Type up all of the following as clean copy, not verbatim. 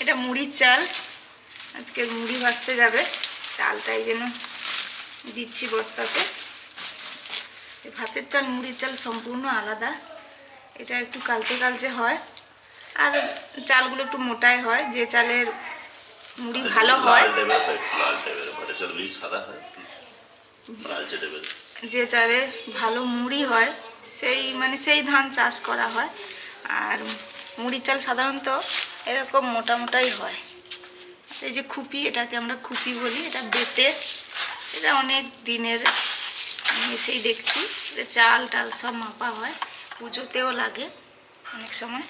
এটা মুড়ির চাল, আজকে মুড়ি ভাজতে যাবে। চালটাই যেন দিচ্ছি বস্তাতে। ভাতের চাল মুড়ির চাল সম্পূর্ণ আলাদা। এটা একটু কালচে কালচে হয়, আর চালগুলো একটু মোটাই হয়। যে চালের মুড়ি ভালো হয়, যে চালে ভালো মুড়ি হয়, সেই ধান চাষ করা হয়। আর মুড়ির চাল সাধারণত এরকম মোটা মোটাই হয়। এই যে খুপি, এটাকে আমরা খুপি বলি, এটা বেতে, এটা অনেক দিনের এসেই দেখছি। এটা চাল টাল সব মাপা হয়, পুজোতেও লাগে অনেক সময়।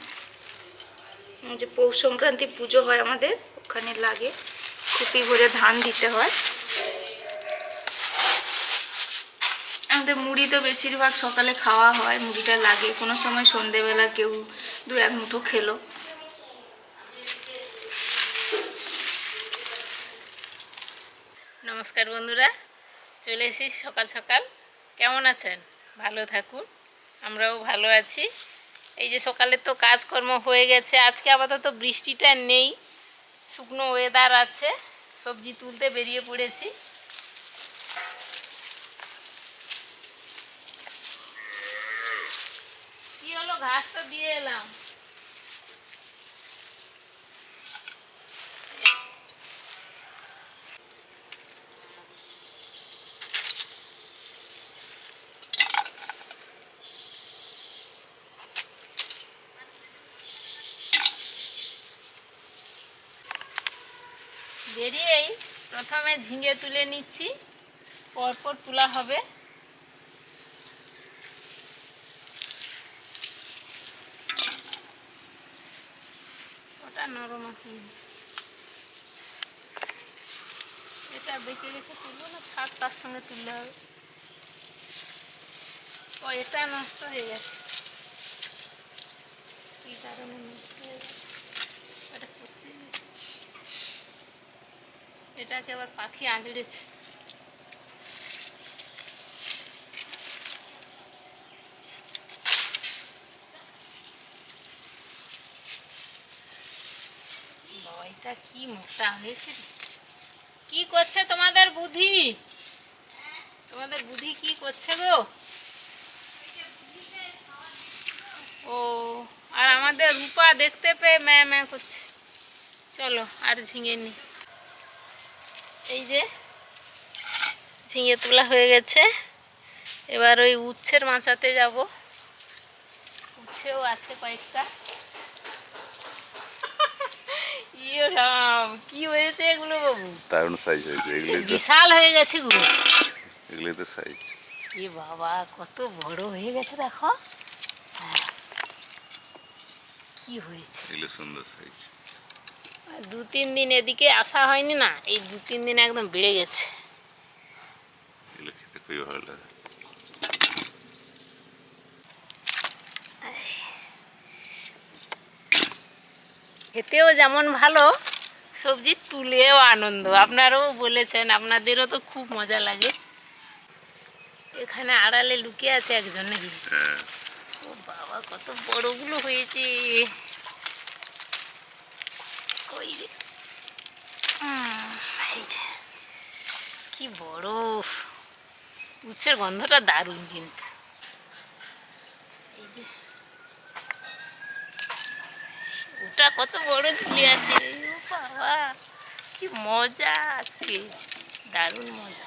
যে পৌষ সংক্রান্তি পুজো হয় আমাদের, ওখানে লাগে, খুপি ভরে ধান দিতে হয়। আমাদের মুড়ি তো বেশিরভাগ সকালে খাওয়া হয়, মুড়িটা লাগে। কোনো সময় সন্ধেবেলা কেউ 2-1 মুঠো খেলো। নমস্কার বন্ধুরা, চলে এসেছি সকাল সকাল। কেমন আছেন? ভালো থাকুন, আমরাও ভালো আছি। এই যে সকালে তো কাজকর্ম হয়ে গেছে। আজকে আপাতত বৃষ্টিটা নেই, শুকনো ওয়েদার আছে। সবজি তুলতে বেরিয়ে পড়েছি। কি হলো, ঘাস তো দিয়ে এলাম। বেরিয়েই প্রথমে ঝিঙে তুলে নিচ্ছি, পরপর তোলা হবে। ওটা নরম আছে, এটা বেঁকে গেছে, তুলবো না, থাক, তার সঙ্গে তুললে হবে। ও, এটা নষ্ট হয়ে গেছে। কি কারণে নষ্ট হয়ে গেছে? এটা পচে গেছে। এটাকে আবার পাখি আঁচড়েছে। এটা কি মোটা হয়েছে রে। কি করছে তোমাদের বুদ্ধি? তোমাদের বুদ্ধি কি করছে গো? ও, আর আমাদের রূপা দেখতে পেয়ে ম্যা ম্যা করছে। চলো আর ঝিঙে নি। এই যে ঝিঙে তোলা হয়ে গেছে, এবার ওই উচ্ছের মাচাতে যাব। উচ্ছেও আছে কয়েকটা। ইয়ে রাম, কি হয়েছে এগুলো বাবু? দারুণ সাইজ হয়েছে এগুলো, বিশাল হয়ে গেছে গো এগুলো তো সাইজ। এ বাবা, কত বড় হয়ে গেছে দেখো। কি হয়েছে, এগুলো সুন্দর সাইজ। 2-3 দিন এদিকে আসা হয়নি না, এই 2-3 দিন একদম বেড়ে গেছে। এগুলো খেতে খুবই ভালো লাগে। খেতেও যেমন ভালো, সবজি তুলেও আনন্দ। আপনারাও বলেছেন, আপনাদেরও তো খুব মজা লাগে। এখানে আড়ালে লুকিয়ে আছে একজন নাকি? ও বাবা, কত বড়গুলো হয়েছে। কই রে, এই যে কি বড়। উচ্ছের গন্ধটা দারুণ কিন্তু। এই যে ওটা কত বড় ঝুলে আছে। ও বাবা, কি মজা আজকে, দারুণ মজা।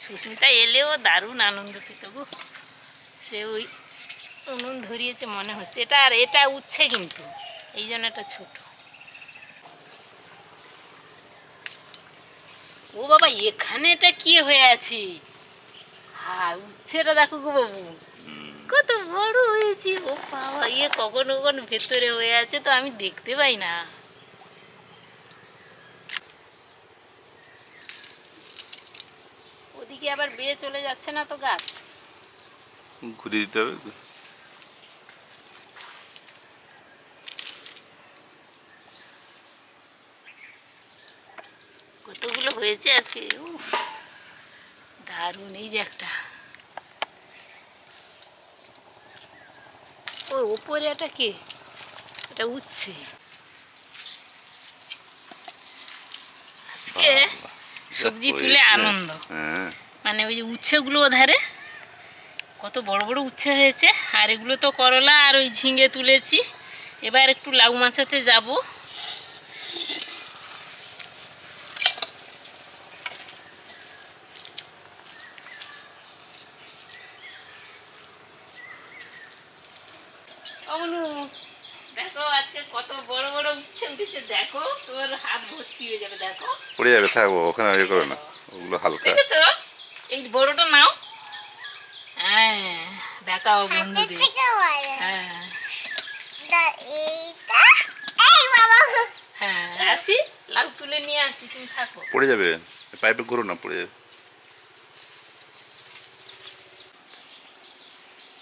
সুস্মিতা এলেও দারুণ আনন্দ পেত গো। সে ওই উনুন ধরিয়েছে মনে হচ্ছে। এটা উচ্ছে কিন্তু, এই জন্য এটা ছোট। ও বাবা, এখানে এটা কি হয়ে আছে? হ্যাঁ, উচ্ছেটা দেখো গো বাবু, কত বড় হয়েছে। ও বাবা, কখন কখন ভেতরে হয়ে আছে তো আমি দেখতে পাই না। ওদিকে আবার বেয়ে চলে যাচ্ছে না তো গাছ? ঘুরিয়ে দিতে হবে। কতগুলো হয়েছে আজকে, দারুণ। এই যে একটা, ওই ওপরে এটা কে? এটা উচ্ছে। আজকে সবজি তুলে আনন্দ, হ্যাঁ মানে ওই যে উচ্ছেগুলো ধারে কত বড় বড় উচ্ছে হয়েছে, আর এগুলো তো করলা আর ওই ঝিঙে তুলেছি। এবার একটু লাউ মাছাতে যাব। দেখো আজকে কত বড় বড় উচ্ছে উঠেছে, দেখো তোর হাত ভর্তি হয়ে যাবে। দেখো পড়ে যাবে, থাকবো ওখানে ইয়ে করো না, ওগুলো হালকা। দেখেছো, এই বড়টা নাও। হ্যাঁ দেখাও বন্ধুদের। হ্যাঁ হ্যাঁ আসি, লাউ তুলে নিয়ে আসি, তুমি থাকো। পড়ে যাবে, পাইপে করো না, পড়ে যাবে।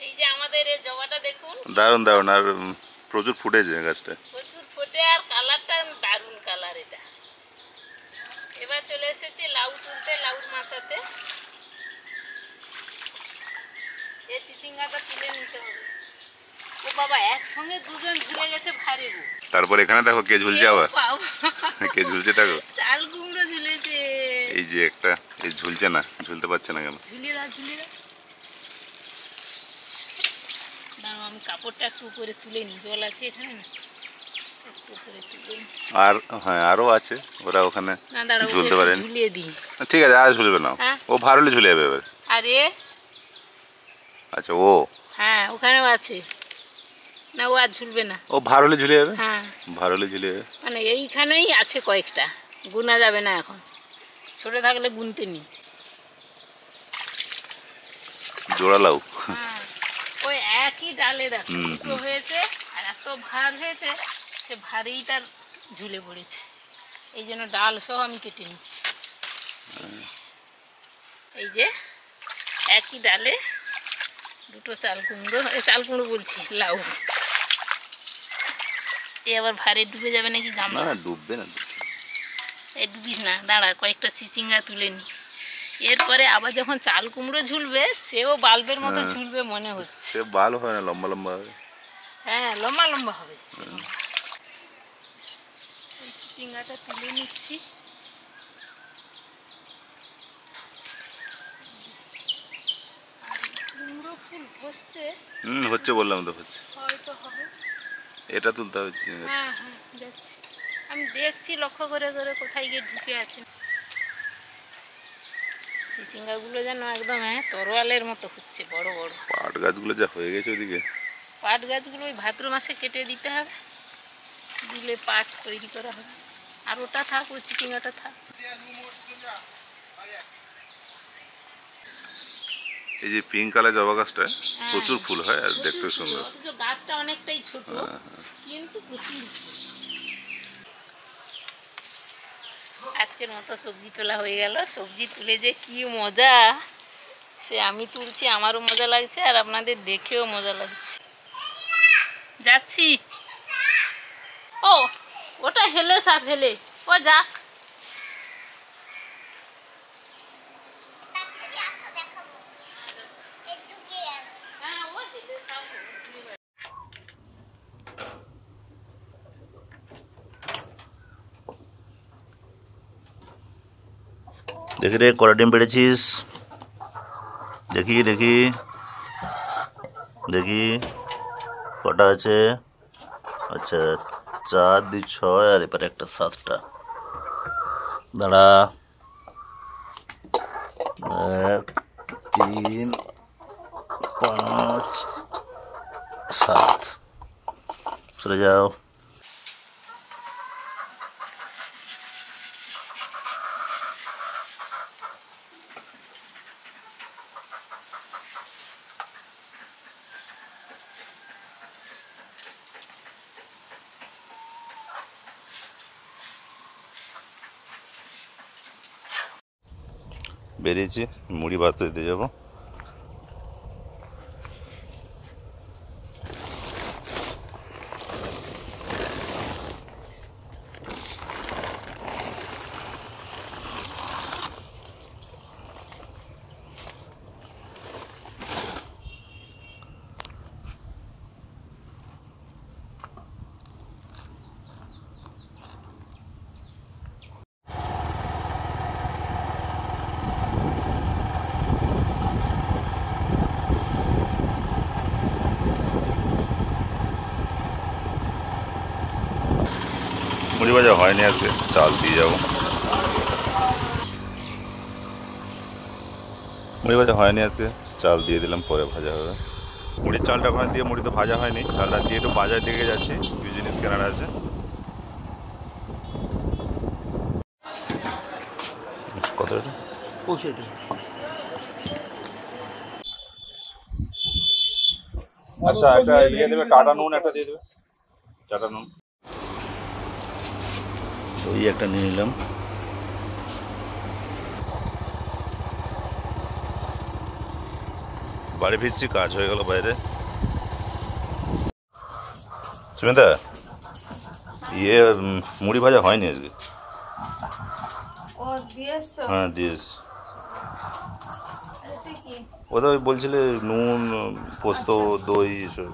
এই যে আমাদের এই জবাটা দেখুন, দারুণ দারুণ, আর প্রচুর ফুটেছে গাছটা। প্রচুর ফোটে, আর কালারটা দারুণ কালার এটা। এবার চলে এসেছি লাউ তুলতে, লাউর মাছাতে। এই চিচিঙ্গাটা তুলে নিতে হবে। ও বাবা, একসঙ্গে দুজন ঝুলে গেছে ভারী গো। তারপর এখানে দেখো কে ঝুলছে আবার, কে ঝুলছে দেখো। চাল কুমড়ো ঝুলেছে। এই যে একটা, এই ঝুলছে না, ঝুলতে পারছে না কেন? ঝুলিয়ে দাও, ঝুলিয়ে দাও। দাঁড়াও, আমি কাপড়টা একটু উপরে তুলে নিই, জল আছে এখানে না, একটু উপরে তুলে নিই। আর হ্যাঁ, আরো আছে, ওরা ওখানে না দাঁড়াও, ঝুলতে পারেন। ঝুলিয়ে দিই। ঠিক আছে, আর ঝুলবে না, হ্যাঁ। ও ভার হলে ঝুলে যাবে এবার। আরে আচ্ছা ও, হ্যাঁ ওখানেও আছে না, ও আর ঝুলবে না। ও ভার হলে ঝুলে যাবে, হ্যাঁ ভার হলে ঝুলে যাবে। মানে এইখানেই আছে কয়েকটা, গুনা যাবে না এখন, ছোট থাকলে গুনতে নি। জোড়ালাও। হ্যাঁ ওই একই ডালে দেখো হুম, দুটো হয়েছে, আর এত ভার হয়েছে, সে ভারেই তার ঝুলে পড়েছে। এই জন্য ডাল সহ আমি কেটে নিচ্ছি। এই যে একই ডালে দুটো চাল কুমড়ো বলছি, লাউ। এ আবার ভারে ডুবে যাবে নাকি না গামলা? না, ডুববে না। এই ডুবিস না, দাঁড়া কয়েকটা চিচিঙ্গা তুলে নি। এরপরে আবার যখন চাল কুমড়ো ঝুলবে, সেও বাল্বের মতো ঝুলবে মনে হচ্ছে। সে ভালো হয় না, লম্বা লম্বা হবে। হ্যাঁ লম্বা লম্বা হবে। এই চিচিঙ্গাটা তুলে নিচ্ছি। কুমড়ো ফুল হচ্ছে, হচ্ছে, বললাম তো হচ্ছে। হয়তো হবে। এটা তুলতে হবে। হ্যাঁ হ্যাঁ যাচ্ছি, আমি দেখছি লক্ষ্য করে করে কোথায় গিয়ে ঢুকে আছে। চিচিঙ্গাগুলো যেন একদম তরোয়ালের মতো হচ্ছে, বড় বড়। পাট গাছগুলো যা হয়ে গেছে ওদিকে। পাট গাছগুলো ওই ভাদ্র মাসে কেটে দিতে হবে, দিলে পাট তৈরি করা হবে। আর ওটা থাক, ওই চিচিঙ্গাটা থাক। এই যে পিঙ্ক কালার জবা গাছটা হ্যাঁ, প্রচুর ফুল হয় আর প্রচুর দেখতে ফুল, সুন্দর। অথচ গাছটা অনেকটাই ছোট, কিন্তু প্রচুর ফুল। আজকের মতো সবজি তোলা হয়ে গেল। সবজি তুলে যে কি মজা, সে আমি তুলছি আমারও মজা লাগছে, আর আপনাদের দেখেও মজা লাগছে। যাচ্ছি। ও ওটা হেলে সাপ হেলে, ও যাক। দেখি রে, কটা ডিম পেড়েছিস? দেখি দেখি দেখি কটা আছে। আচ্ছা, 4 2 6, আর এবারে একটা 7টা। দাঁড়া, 1 3 5 7, সরে যাও। বেরিয়েছি, মুড়ি ভাজতে দিতে যাবো। মুড়ি ভাজা হয়নি আজকে, চাল দিয়ে যাবো। মুড়ি ভাজা হয়নি আজকে, চাল দিয়ে দিলাম, পরে ভাজা হবে। মুড়ির চালটা ওখানে দিয়ে, মুড়ি তো ভাজা হয়নি, চালটা দিয়ে একটু বাজার দিকে যাচ্ছি, কিছু জিনিস কেনার আছে। কত এটা? 65। আচ্ছা, একটা ইয়ে দেবে, টাটা নুন একটা দিয়ে দেবে, টাটা নুন। ওই একটা নিয়ে নিলাম। বাড়ি ফিরছি, কাজ হয়ে গেল বাইরে। সুমিতা, ইয়ে মুড়ি ভাজা হয়নি আজকে। ও দিয়েছো? হ্যাঁ দিয়েছ। এতে কি? ওটা ওই বলছিলে নুন, পোস্ত, দই এসব।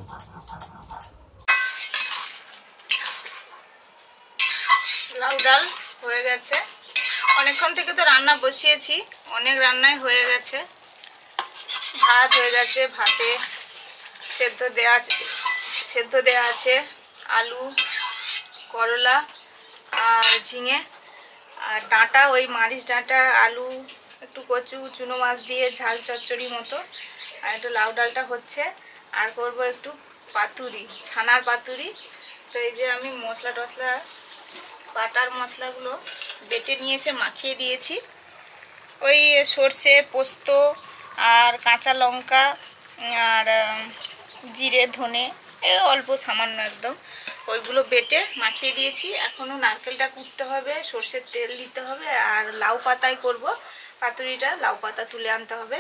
লাউ ডাল হয়ে গেছে, অনেকক্ষণ থেকে তো রান্না বসিয়েছি, অনেক রান্নাই হয়ে গেছে। ভাত হয়ে গেছে, ভাতে সেদ্ধ দেওয়া আছে আলু, করলা আর ঝিঙে, আর ডাঁটা, ওই মারিচ ডাঁটা, আলু, একটু কচু, চুনো মাছ দিয়ে ঝাল চচ্চড়ি মতো। আর একটু লাউ ডালটা হচ্ছে, আর করব একটু পাতুরি, ছানার পাতুরি। তো এই যে আমি মশলা টশলা, বাটার মশলাগুলো বেটে নিয়ে এসে মাখিয়ে দিয়েছি। ওই সর্ষে, পোস্ত আর কাঁচা লঙ্কা আর জিরে, ধনে, অল্প সামান্য একদম, ওইগুলো বেটে মাখিয়ে দিয়েছি। এখনও নারকেলটা কুটতে হবে, সর্ষের তেল দিতে হবে, আর লাউ পাতায় করব পাতুরিটা, লাউ পাতা তুলে আনতে হবে।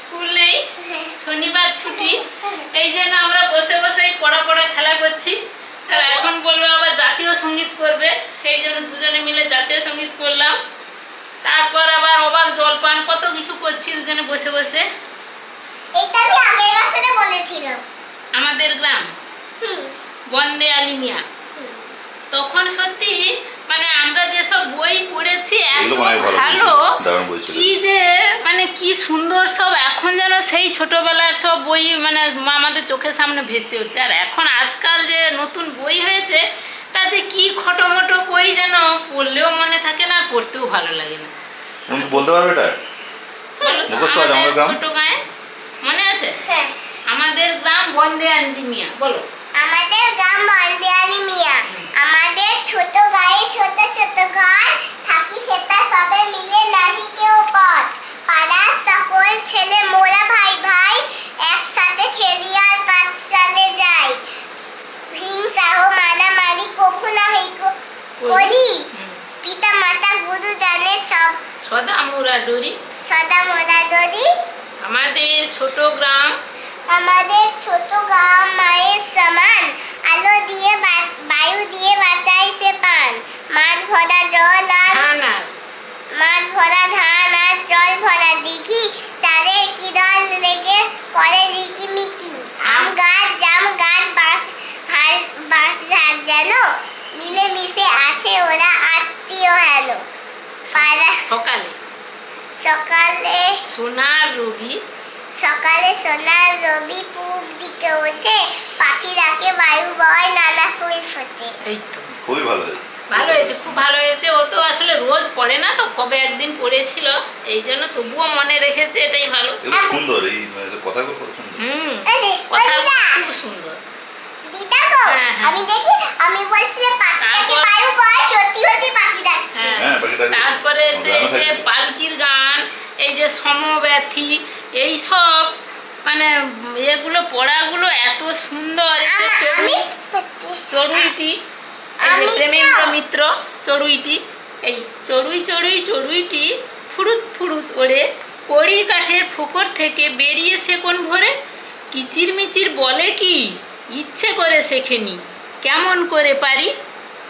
স্কুল নেই, শনিবার ছুটি, এই জন্য আমরা বসে বসেই পড়া খেলা করছি। আর এখন বলবো আবার জাতীয় সঙ্গীত করবে, এই জন্য দুজনে মিলে জাতীয় সঙ্গীত করলাম। তারপর আবার অবাক জলপান, কত কিছু করছি দুজনে বসে বসে। আমাদের গ্রাম বন্দে আলিমিয়া, তখন সত্যি মানে আমরা যেসব বই পড়েছি এত ভালো, কি যে মানে কি সুন্দর সব, এখন যেন সেই ছোটবেলার সব বই মানে আমাদের চোখের সামনে ভেসে উঠছে। আর এখন আজকাল যে নতুন বই হয়েছে তাতে কি খটোমটো বই, যেন পড়লেও মনে থাকে না, পড়তেও ভালো লাগে না। বলতে পারবে এটা? ছোট গায়ে মনে আছে? আমাদের গ্রাম বন্দে আলিমিয়া, বলো। আমাদের গ্রাম বন্দে আলিমিয়া, আমাদের ছোট গায়ে ছোট ছোট ঘর, থাকি সেটা সবে মিলে নাহি কেউ পথ। পাড়ার সকল ছেলে মোরা ভাই ভাই, একসাথে খেলি আর পাঠশালে যাই। হিংসা ও মারামারি কখনো নাহি করি, পিতা মাতা গুরু জানে সব, সদা মোরা ডরি। আমাদের ছোট গ্রাম, আমাদের ছোট গ্রাম মায়ের সমান, আলো দিয়ে বায়ু দিয়ে বাঁচাইছে পান। মাঠ ভরা জল আর মাঠ ভরা ধান আর জল ভরা দিঘি, চালের কিরল লেগে করে ঝিকিমিকি। আম গাছ, জাম গাছ, বাঁশ ঝাড় যেন মিলে মিশে আছে ওরা আত্মীয় হেন। সকালে সোনার রবি, পূব দিকে ওঠে, পাখি ডাকে, বায়ু বয়, নানা ফুল ফোটে। এই তো খুবই ভালো হয়েছে, ভালো হয়েছে, খুব ভালো হয়েছে। ও তো আসলে রোজ পড়ে না তো, কবে একদিন পড়েছিল, এই জন্য তবুও মনে রেখেছে, এটাই ভালো। এগুলো সুন্দর, এই কথাগুলো কত সুন্দর। কথাগুলো খুব সুন্দর। দিদা গো, হ্যাঁ, হ্যাঁ। আমি দেখি, আমি বলছিলাম পাখিটাকে তারপর- বায়ু পর সত্যি সত্যি পাখি ডাকছে। হ্যাঁ, হ্যাঁ, বাকিটা তারপরে যে এই যে পালকির গান, এই যে সমব্যথী, এই সব মানে এগুলো পড়াগুলো এত সুন্দর। এই যে চড়ুইটি, এই যে প্রেমেন্দ্র মিত্র চড়ুইটি, এই চড়ুই চড়ুই চড়ুইটি ফুরুত ফুরুত ওড়ে কড়ি কাঠের ফোকর থেকে বেরিয়ে সে কোন ভোরে, কিচির মিচির বলে কি ইচ্ছে করে শেখেনি, কেমন করে পারি,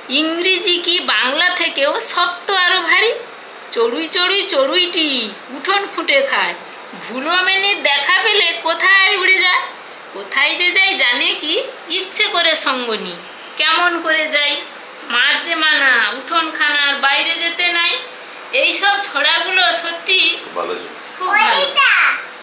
ইংরেজি কি বাংলা থেকেও শক্ত আরো ভারী, চড়ুই চড়ুই চড়ুইটি উঠোন খুঁটে খায়, ভুলো মেনে দেখা পেলে কোথায় উড়ে যায়, কোথায় যে যাই জানে কি ইচ্ছে করে সঙ্গ নি, কেমন করে যাই, মার যে মানা উঠোন খানার বাইরে যেতে নাই। এইসব ছড়াগুলো সত্যি ভালো ছিল।